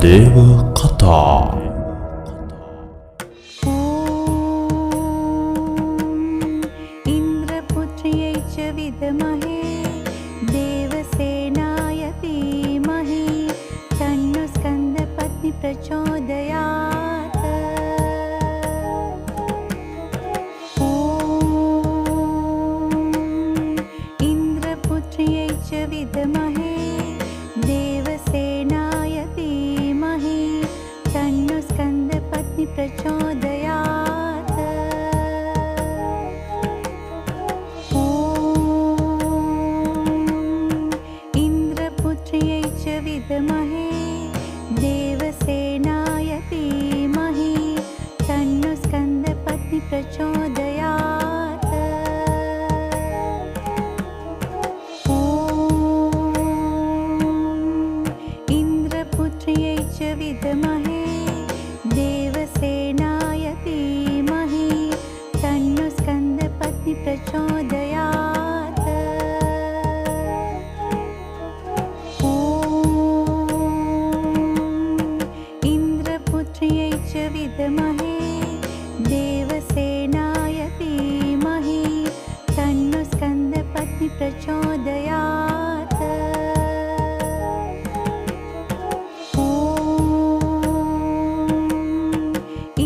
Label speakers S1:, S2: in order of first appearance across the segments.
S1: देवकथा।
S2: इन्द्रपुत्र्यै च विद्महे देवसेनाय धीमहि तन्नो स्कन्दपत्नी प्रचोदयात्। इन्द्रपुत्र्यै च विद्महे देवसेनाय धीमहि तन्नो स्कन्दपत्नी प्रचोदयात्। इन्द्रपुत्र्यै च विद्महे देवसेनाय धीमहि तन्नो स्कन्दपत्नी प्रचोदयात्। इन्द्रपुत्र्यै च विद्महे देवसेनाय धीमहि तन्नो स्कन्दपत्नी प्रचोदयात्। इन्द्रपुत्र्यै च विद्महे देवसेनाय धीमहि तन्नो स्कन्दपत्नी प्रचोदयात्।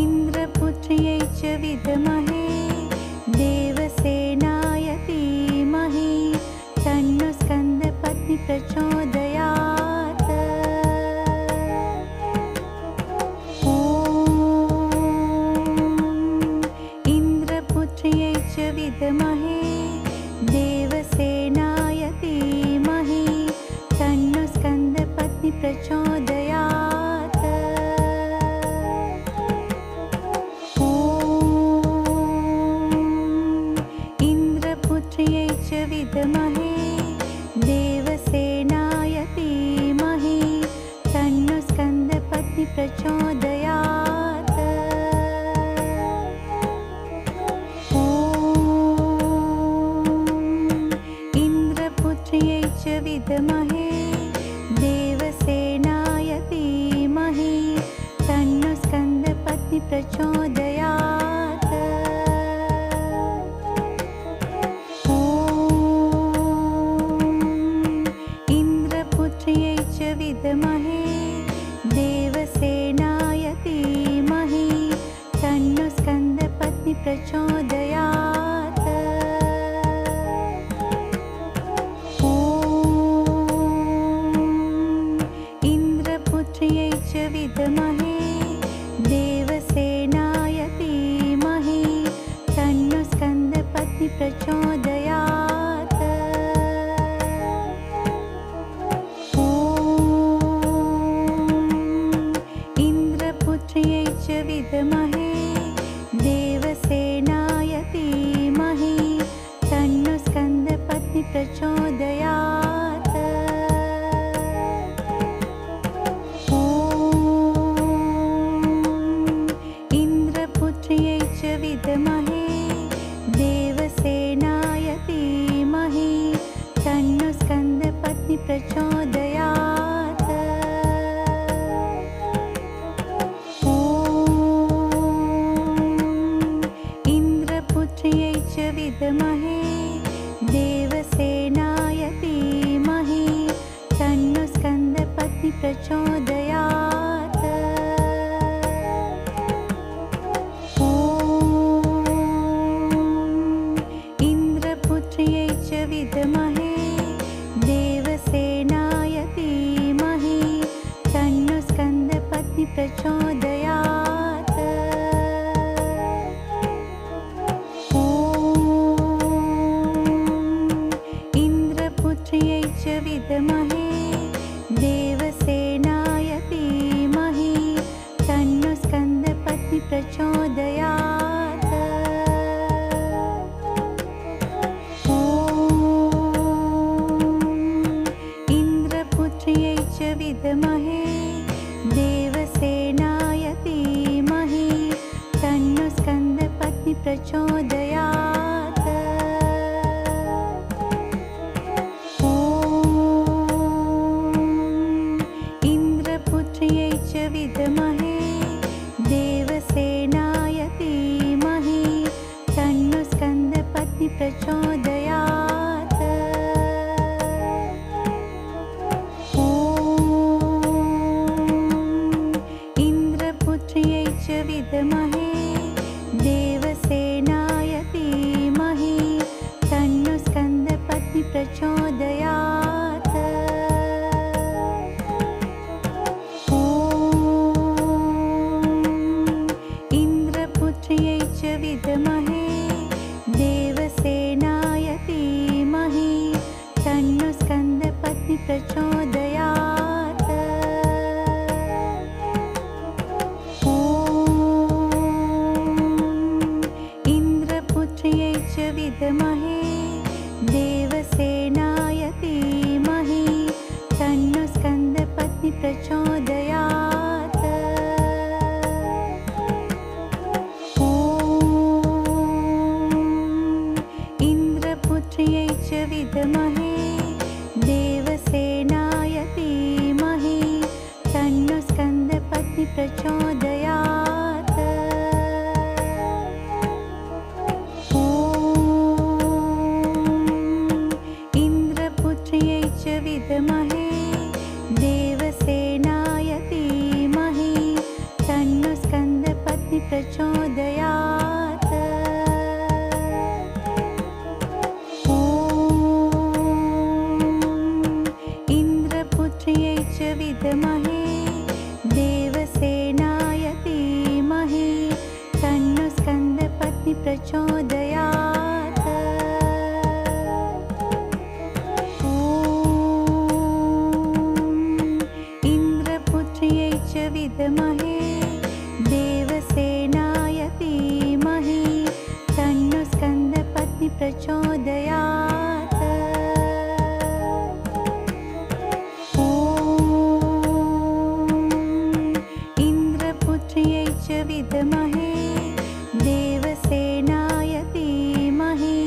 S2: इन्द्रपुत्र्यै च विद्महे देवसेनाय धीमहि तन्नो स्कन्दपत्नी प्रचोदयात्। इन्द्रपुत्र्यै च विद्महे देवसेनाय धीमहि तन्नो स्कन्दपत्नी प्रचोदयात्। इन्द्रपुत्र्यै च विद्महे देवसेनाय धीमहि तन्नो स्कन्दपत्नी प्रचोदयात्। इन्द्रपुत्र्यै च विद्महे देवसेनाय धीमहि तन्नो स्कन्दपत्नी प्रचोदयात्। इन्द्रपुत्र्यै च विद्महे देवसेनाय धीमहि तन्नो स्कन्दपत्नी प्रचोदयात्। इन्द्रपुत्र्यै च विद्महे देवसेनाय धीमहि तन्नो स्कन्दपत्नी प्रचोदयात्। इन्द्रपुत्र्यै च विद्महे देवसेनाय धीमहि तन्नो स्कन्दपत्नी प्रचोदयात्। इन्द्रपुत्र्यै च विद्महे देवसेनाय धीमहि तन्नो स्कन्दपत्नी प्रचोदयात्। इन्द्रपुत्र्यै च विद्महे देवसेनाय धीमहि तन्नो स्कन्दपत्नी प्रचोदयात्। इन्द्रपुत्र्यै च विद्महे देवसेनाय धीमहि तन्नो स्कन्दपत्नी प्रचोदयात्। इन्द्रपुत्र्यै च विद्महे देवसेनाय धीमहि तन्नो स्कन्दपत्नी प्रचोदयात्। इन्द्रपुत्र्यै च विद्महे देवसेनाय धीमहि तन्नो स्कन्दपत्नी प्रचोदयात्। पुत्र्यै च प्रचोदयात्। ॐ इन्द्रपुत्र्यै च विद्महे देवसेनाय धीमहि तन्नो स्कन्दपत्नी प्रचोदयात्। ॐ इन्द्रपुत्र्यै च विद्महे देवसेनाय धीमहि तन्नो स्कन्दपत्नी प्रचोदयात्। ॐ इन्द्रपुत्र्यै च विद्महे देवसेनाय धीमहि तन्नो स्कन्दपत्नी प्रचोदयात्। ॐ इन्द्रपुत्र्यै च विद्महे देवसेनाय धीमहि तन्नो स्कन्दपत्नी प्रचोदयात्। ॐ इन्द्रपुत्र्यै च विद्महे देवसेनाय धीमहि तन्नो स्कन्दपत्नी प्रचोदयात्। ॐ इन्द्रपुत्र्यै च विद्महे देवसेनाय धीमहि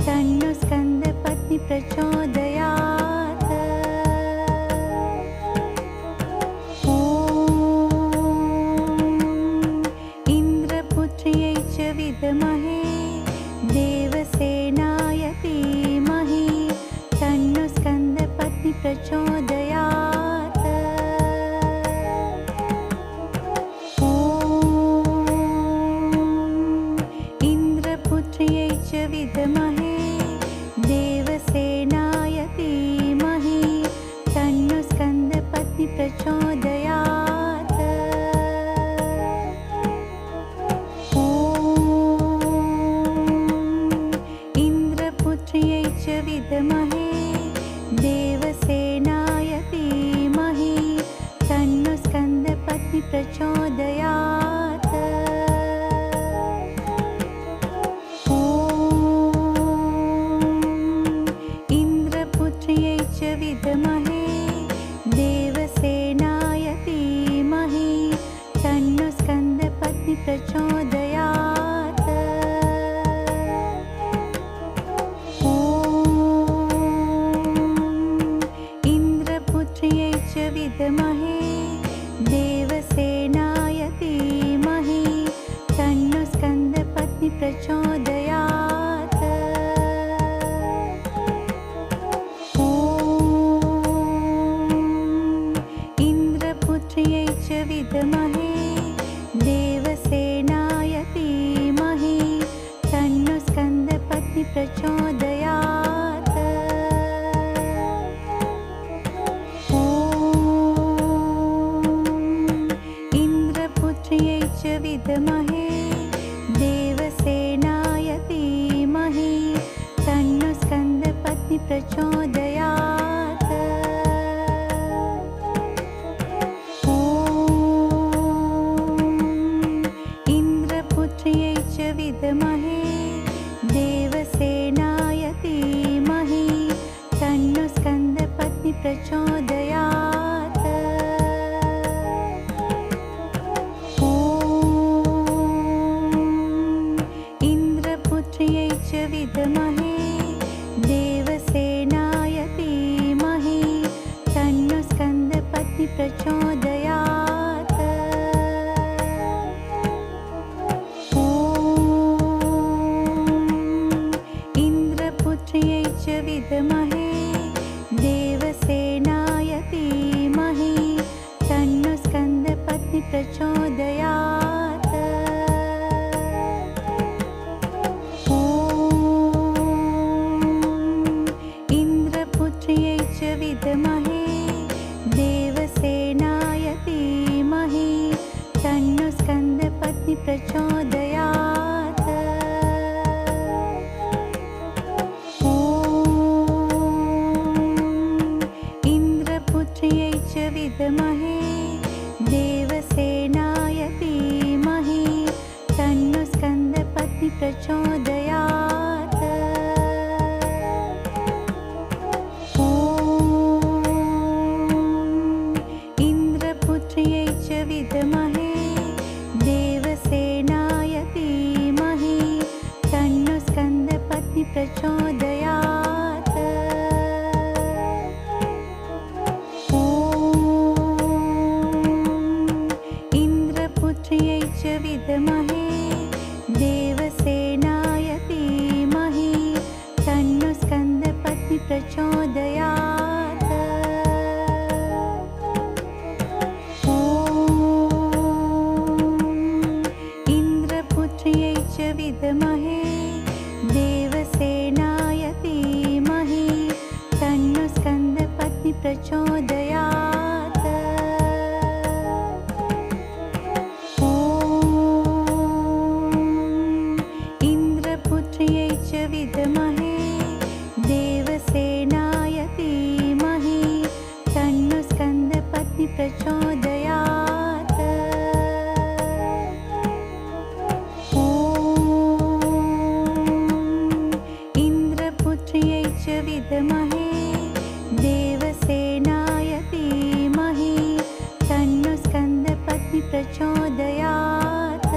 S2: तन्नो स्कन्दपत्नी प्रचोदयात्। ॐ इन्द्रपुत्र्यै च विद्महे देवसेनाय धीमहि तन्नो स्कन्दपत्नी प्रचोदयात्। ॐ इन्द्रपुत्र्यै च विद्महे देवसेनाय धीमहि तन्नो स्कन्दपत्नी प्रचोदयात्। ॐ इन्द्रपुत्र्यै च विद्महे देवसेनाय धीमहि तन्नो स्कन्दपत्नी प्रचोदयात्। ॐ इन्द्रपुत्र्यै च विद्महे देवसेनाय धीमहि तन्नो स्कन्दपत्नी प्रचोदयात्। ॐ इन्द्रपुत्र्यै च विद्महे देवसेनाय धीमहि तन्नो स्कन्दपत्नी प्रचोदयात्। ॐ इन्द्रपुत्र्यै च विद्महे देवसेनाय धीमहि तन्नो स्कन्दपत्नी प्रचोदयात्। ॐ इन्द्रपुत्र्यै च विद्महे देवसेनाय धीमहि तन्नो स्कन्दपत्नी प्रचोदयात्। ॐ इन्द्रपुत्र्यै च विद्महे देवसेनाय धीमहि तन्नो स्कन्दपत्नी प्रचोदयात्। ॐ इन्द्रपुत्र्यै च विद्महे देवसेनाय धीमहि तन्नो स्कन्दपत्नी प्रचोदयात्। ॐ इन्द्रपुत्र्यै च विद्महे देवसेनाय धीमहि तन्नो स्कन्दपत्नी प्रचोदयात्। ॐ इन्द्रपुत्र्यै च विद्महे देवसेनाय धीमहि तन्नो स्कन्दपत्नी प्रचोदयात्। ॐ इन्द्रपुत्र्यै च विद्महे देवसेनाय धीमहि तन्नो स्कन्दपत्नी प्रचोदयात्। ॐ इन्द्रपुत्र्यै च विद्महे देवसेनाय धीमहि तन्नो स्कन्दपत्नी प्रचोदयात्। ॐ इन्द्रपुत्र्यै च विद्महे देवसेनाय धीमहि तन्नो स्कन्दपत्नी प्रचोदयात्। ॐ इन्द्रपुत्र्यै च विद्महे देवसेनाय धीमहि तन्नो स्कन्दपत्नी प्रचोदयात्। ॐ इन्द्रपुत्र्यै च विद्महे देवसेनाय धीमहि तन्नो स्कन्दपत्नी प्रचोदयात्। ॐ इन्द्रपुत्र्यै च विद्महे देवसेनाय धीमहि तन्नो स्कन्दपत्नी प्रचोदयात्।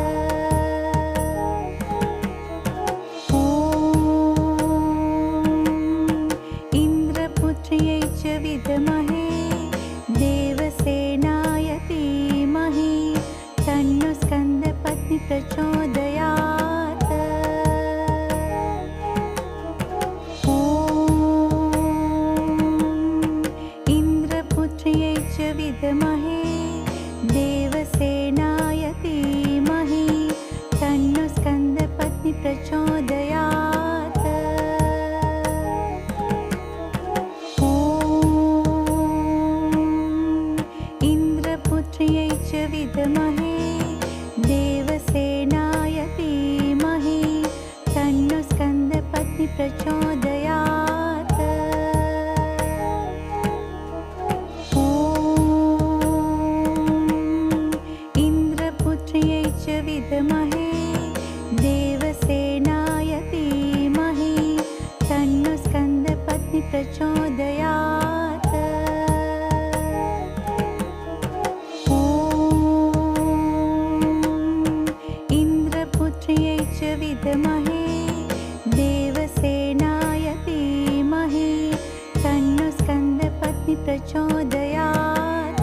S2: ॐ इन्द्रपुत्र्यै च विद्महे देवसेनाय धीमहि तन्नो स्कन्दपत्नी प्रचोदयात्। ॐ इन्द्रपुत्र्यै च विद्महे देवसेनाय धीमहि तन्नो स्कन्दपत्नी प्रचोदयात्। ॐ इन्द्रपुत्र्यै च विद्महे देवसेनाय धीमहि तन्नो स्कन्दपत्नी प्रचोदयात्। ॐ इन्द्रपुत्र्यै च विद्महे देवसेनाय धीमहि तन्नो स्कन्दपत्नी प्रचोदयात्। ॐ इन्द्रपुत्र्यै च विद्महे देवसेनाय धीमहि तन्नो स्कन्दपत्नी प्रचोदयात्।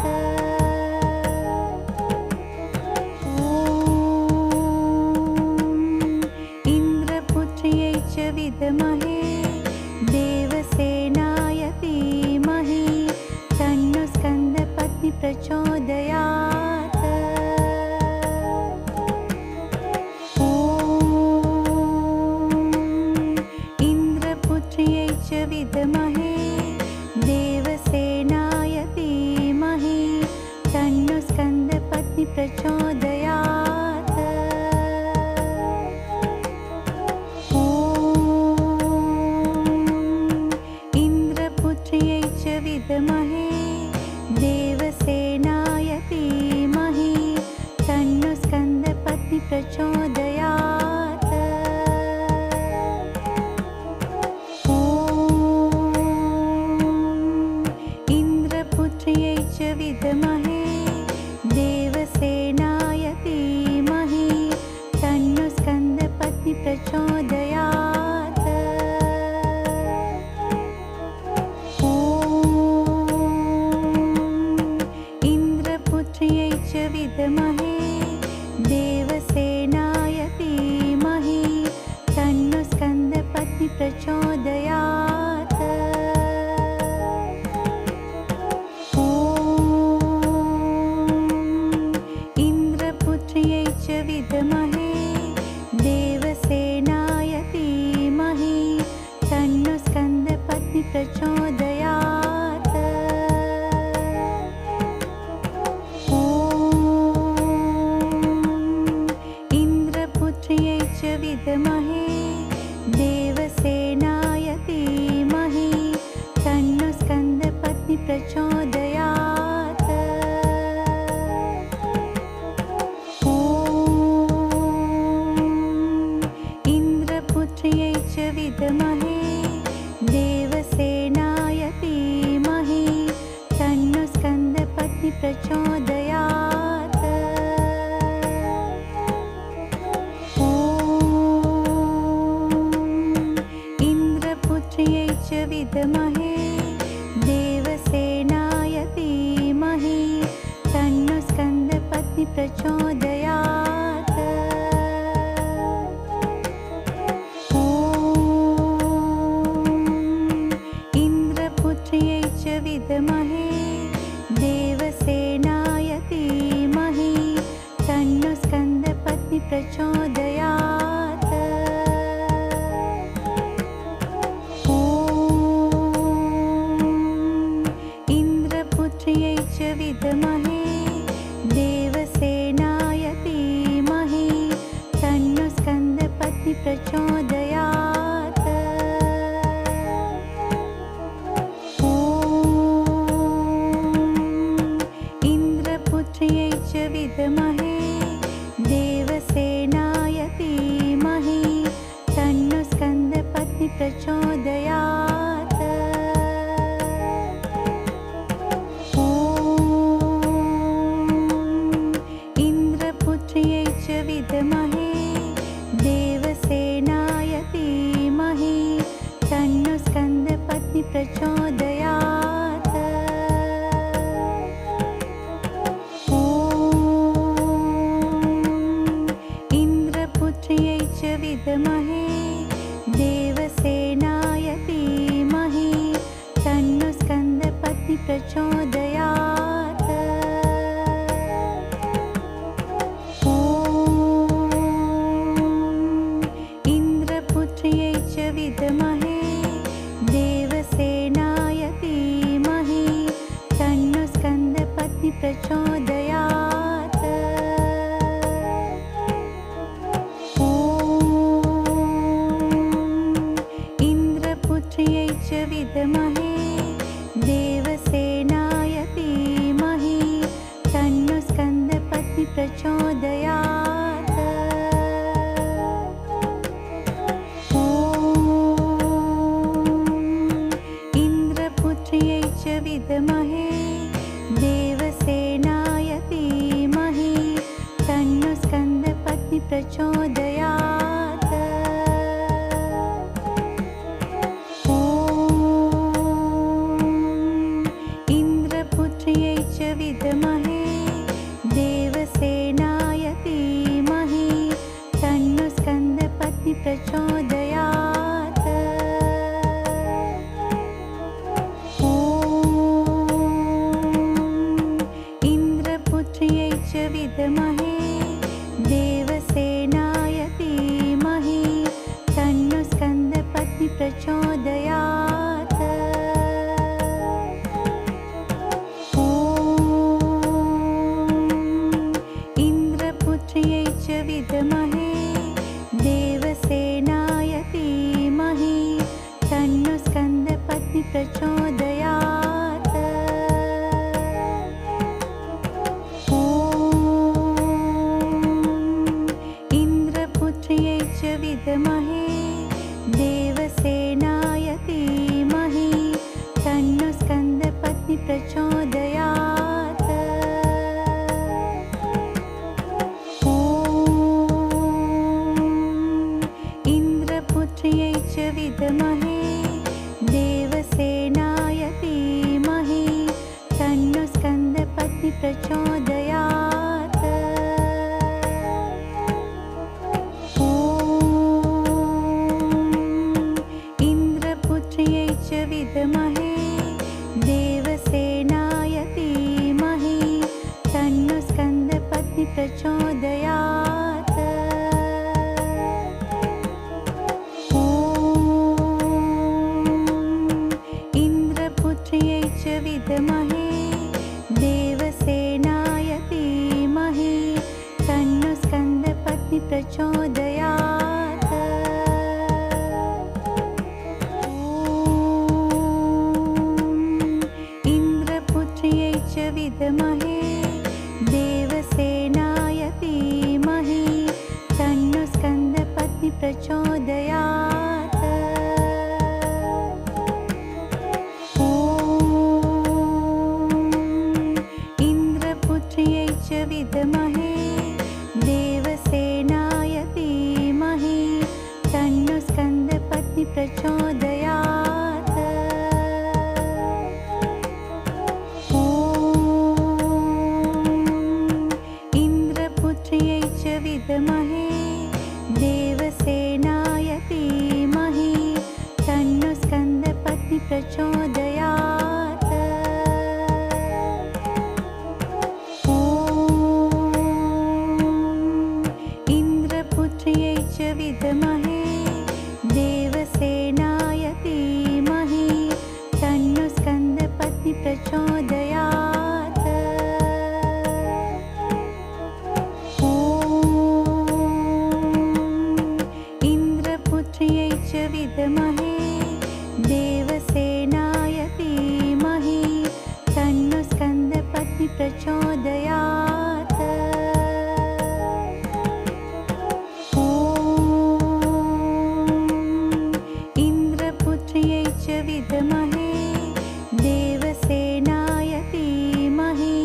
S2: ॐ इन्द्रपुत्र्यै च विद्महे देवसेनाय धीमहि तन्नो स्कन्दपत्नी प्रचोदयात्। ॐ इन्द्रपुत्र्यै च विद्महे देवसेनाय धीमहि तन्नो स्कन्दपत्नी प्रचोदयात्। ॐ इन्द्रपुत्र्यै च विद्महे देवसेनाय धीमहि तन्नो स्कन्दपत्नी प्रचोदयात्। ॐ इन्द्रपुत्र्यै च विद्महे देवसेनाय धीमहि तन्नो स्कन्दपत्नी प्रचोदयात्। ॐ इन्द्रपुत्र्यै च विद्महे देवसेनाय धीमहि तन्नो स्कन्दपत्नी प्रचोदयात्। ॐ स्कन्दपत्नि प्रचोदयात्। इन्द्रपुत्र्यै च विद्महे देवसेनाय धीमहि तन्नो स्कन्दपत्नि प्रचोदयात्। इन्द्रपुत्र्यै च विद्महे देवसेनाय धीमहि तन्नो स्कन्दपत्नि प्रचोदयात्। इन्द्रपुत्र्यै च विद्महे देवसेनाय धीमहि तन्नो स्कन्दपत्नि प्रचोदयात्। इन्द्रपुत्र्यै च विद्महे देवसेनाय धीमहि तन्नो स्कन्दपत्नि प्रचोदयात्। इन्द्रपुत्र्यै च विद्महे देवसेनाय धीमहि तन्नो स्कन्दपत्नि प्रचोदयात्। इन्द्रपुत्र्यै च विद्महे देवसेनाय धीमहि तन्नो स्कन्दपत्नि प्रचोदयात्। इन्द्रपुत्र्यै च विद्महे देवसेनाय धीमहि तन्नो स्कन्दपत्नि प्रचोदयात्। इन्द्रपुत्र्यै च विद्महे देवसेनाय धीमहि तन्नो स्कन्दपत्नि प्रचोदयात्। इन्द्रपुत्र्यै च विद्महे देवसेनाय धीमहि तन्नो स्कन्दपत्नि प्रचोदयात्। इन्द्रपुत्र्यै च विद्महे देवसेनाय धीमहि तन्नो स्कन्दपत्नि प्रचोदयात्। इन्द्रपुत्र्यै च विद्महे देवसेनाय धीमहि तन्नो स्कन्दपत्नि प्रचोदयात्। इन्द्रपुत्र्यै च विद्महे देवसेनाय धीमहि तन्नो स्कन्दपत्नि प्रचोदयात्। इन्द्रपुत्र्यै च विद्महे देवसेनाय धीमहि तन्नो स्कन्दपत्नि प्रचोदयात्। इन्द्रपुत्र्यै च विद्महे देवसेनाय धीमहि तन्नो स्कन्दपत्नि प्रचोदयात्। इन्द्रपुत्र्यै च विद्महे देवसेनाय धीमहि तन्नो स्कन्दपत्नि प्रचोदयात्। इन्द्रपुत्र्यै च विद्महे देवसेनाय धीमहि तन्नो स्कन्दपत्नि प्रचोदयात्। इन्द्रपुत्र्यै च विद्महे देवसेनाय धीमहि तन्नो स्कन्दपत्नि प्रचोदयात्। प्रचोदयात्। ॐ इन्द्रपुत्र्यै च विद्महे देवसेनाय धीमहि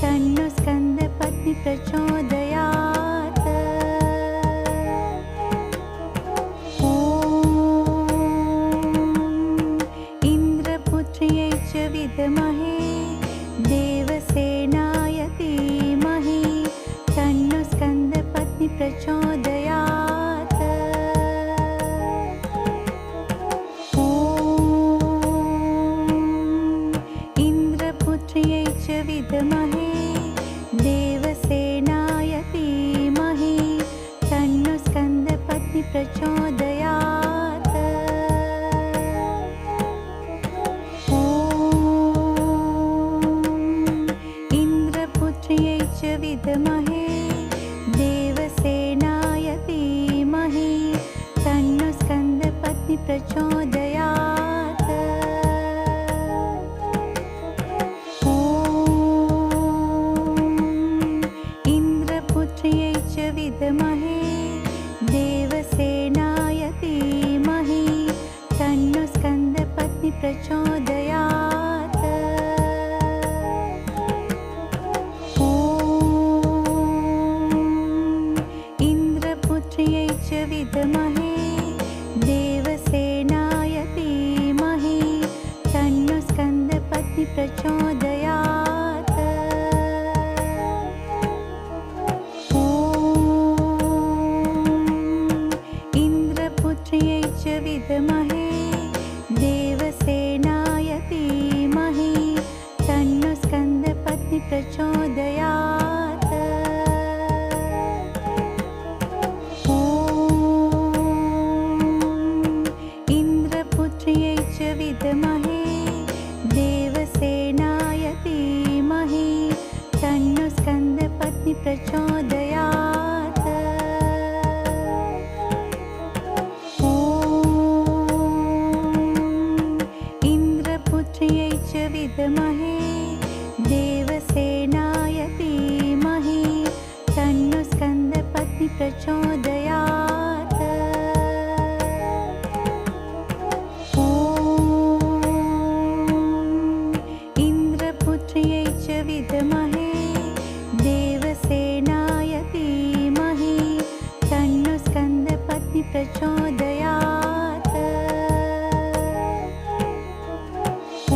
S2: तन्नो स्कन्दपत्नी प्रचोदयात्। ॐ इन्द्रपुत्र्यै च विद्महे देवसेनाय धीमहि तन्नो स्कन्दपत्नी प्रचोदयात्। ॐ इन्द्रपुत्र्यै च विद्महे देवसेनाय धीमहि तन्नो स्कन्दपत्नी प्रचोदयात्। ॐ इन्द्रपुत्र्यै च विद्महे देवसेनाय धीमहि तन्नो स्कन्दपत्नी प्रचोदयात्। ॐ इन्द्रपुत्र्यै च विद्महे देवसेनाय धीमहि तन्नो स्कन्दपत्नी प्रचोदयात्। ॐ इन्द्रपुत्र्यै च विद्महे देवसेनाय धीमहि तन्नो स्कन्दपत्नी प्रचोदयात्। ॐ इन्द्रपुत्र्यै च विद्महे देवसेनाय धीमहि तन्नो स्कन्दपत्नी प्रचोदयात्। ॐ इन्द्रपुत्र्यै च विद्महे देवसेनाय धीमहि तन्नो स्कन्दपत्नी प्रचोदयात्। ॐ इन्द्रपुत्र्यै च विद्महे देवसेनाय धीमहि तन्नो स्कन्दपत्नी प्रचोदयात्। ॐ इन्द्रपुत्र्यै च विद्महे देवसेनाय धीमहि तन्नो स्कन्दपत्नी प्रचोदयात्। ॐ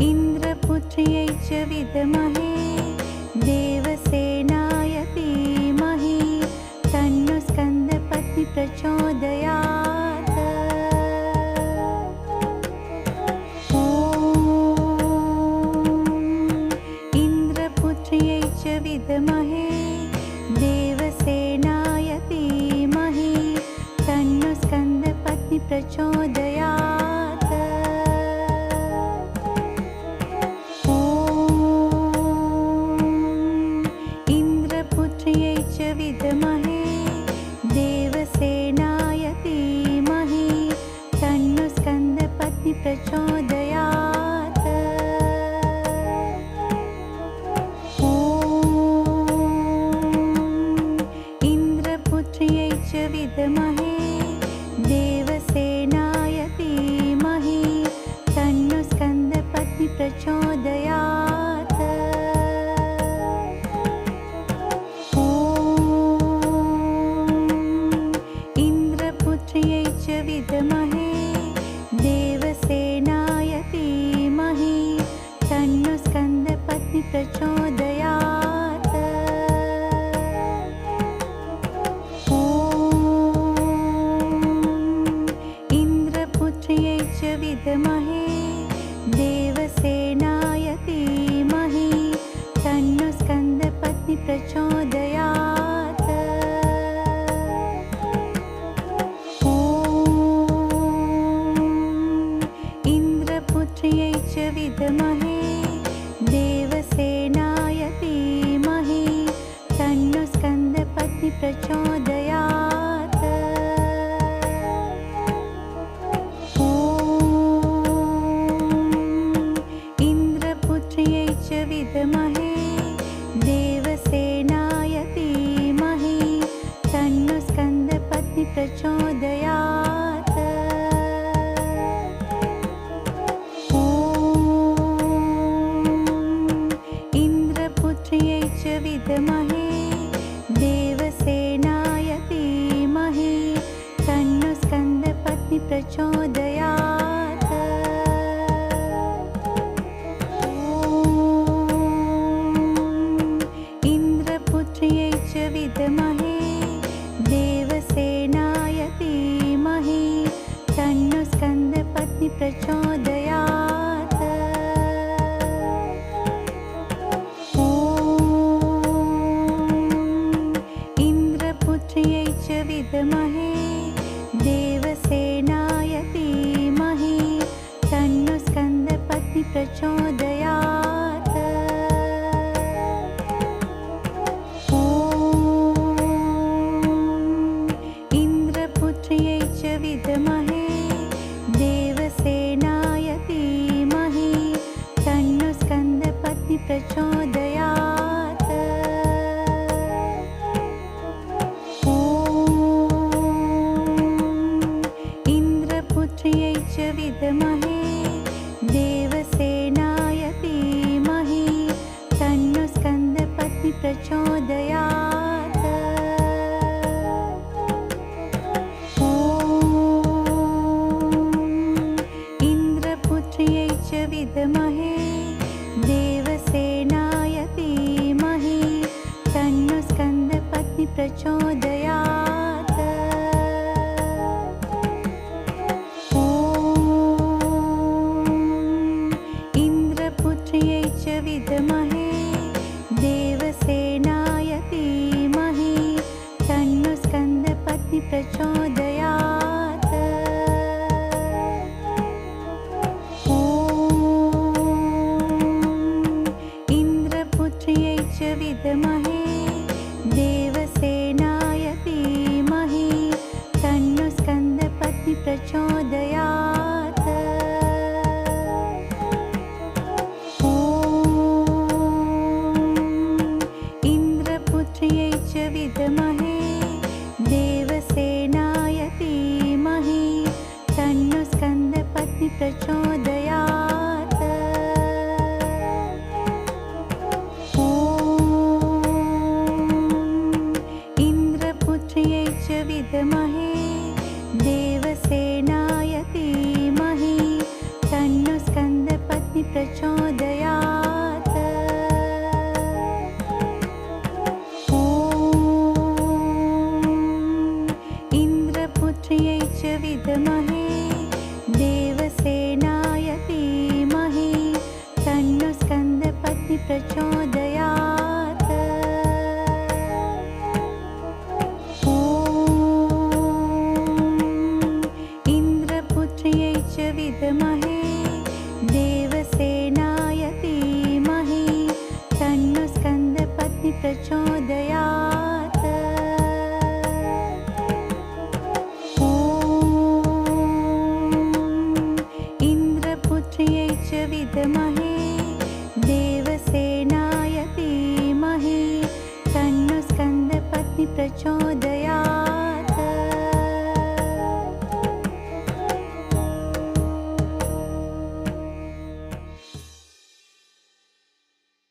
S2: इन्द्रपुत्र्यै च विद्महे देवसेनाय धीमहि तन्नो स्कन्दपत्नी प्रचोदयात्। ॐ इन्द्रपुत्र्यै च विद्महे देवसेनाय धीमहि तन्नो स्कन्दपत्नी प्रचोदयात्। ॐ इन्द्रपुत्र्यै च विद्महे देवसेनाय धीमहि तन्नो स्कन्दपत्नी प्रचोदयात्। ॐ इन्द्रपुत्र्यै च विद्महे देवसेनाय धीमहि तन्नो स्कन्दपत्नी प्रचोदयात्। ॐ इन्द्रपुत्र्यै च विद्महे देवसेनाय धीमहि तन्नो स्कन्दपत्नी प्रचोदयात्। ॐ इन्द्रपुत्र्यै च विद्महे देवसेनाय धीमहि तन्नो स्कन्दपत्नी प्रचोदयात्। ॐ इन्द्रपुत्र्यै च विद्महे देवसेनाय धीमहि तन्नो स्कन्दपत्नी प्रचोदयात्। ॐ प्रचोदयात्। ॐ इन्द्रपुत्र्यै च विद्महे देवसेनाय धीमहि तन्नो स्कन्दपत्नी प्रचोदयात्। ॐ इन्द्रपुत्र्यै च विद्महे देवसेनाय धीमहि तन्नो स्कन्दपत्नी प्रचोदयात्। ॐ इन्द्रपुत्र्यै च विद्महे देवसेनाय धीमहि तन्नो स्कन्दपत्नी प्रचोदयात्। ॐ इन्द्रपुत्र्यै च विद्महे देवसेनाय धीमहि तन्नो स्कन्दपत्नी प्रचोदयात्। ॐ इन्द्रपुत्र्यै च विद्महे देवसेनाय धीमहि तन्नो स्कन्दपत्नी प्रचोदयात्। ॐ इन्द्रपुत्र्यै च विद्महे देवसेनाय धीमहि तन्नो स्कन्दपत्नी प्रचोदयात्। ॐ इन्द्रपुत्र्यै च विद्महे देवसेनाय धीमहि तन्नो स्कन्दपत्नी प्रचोदयात्। ॐ इन्द्रपुत्र्यै च विद्महे देवसेनाय धीमहि तन्नो स्कन्दपत्नी प्रचोदयात्। ॐ इन्द्रपुत्र्यै च विद्महे देवसेनाय धीमहि तन्नो स्कन्दपत्नी प्रचोदयात्। ॐ इन्द्रपुत्र्यै च विद्महे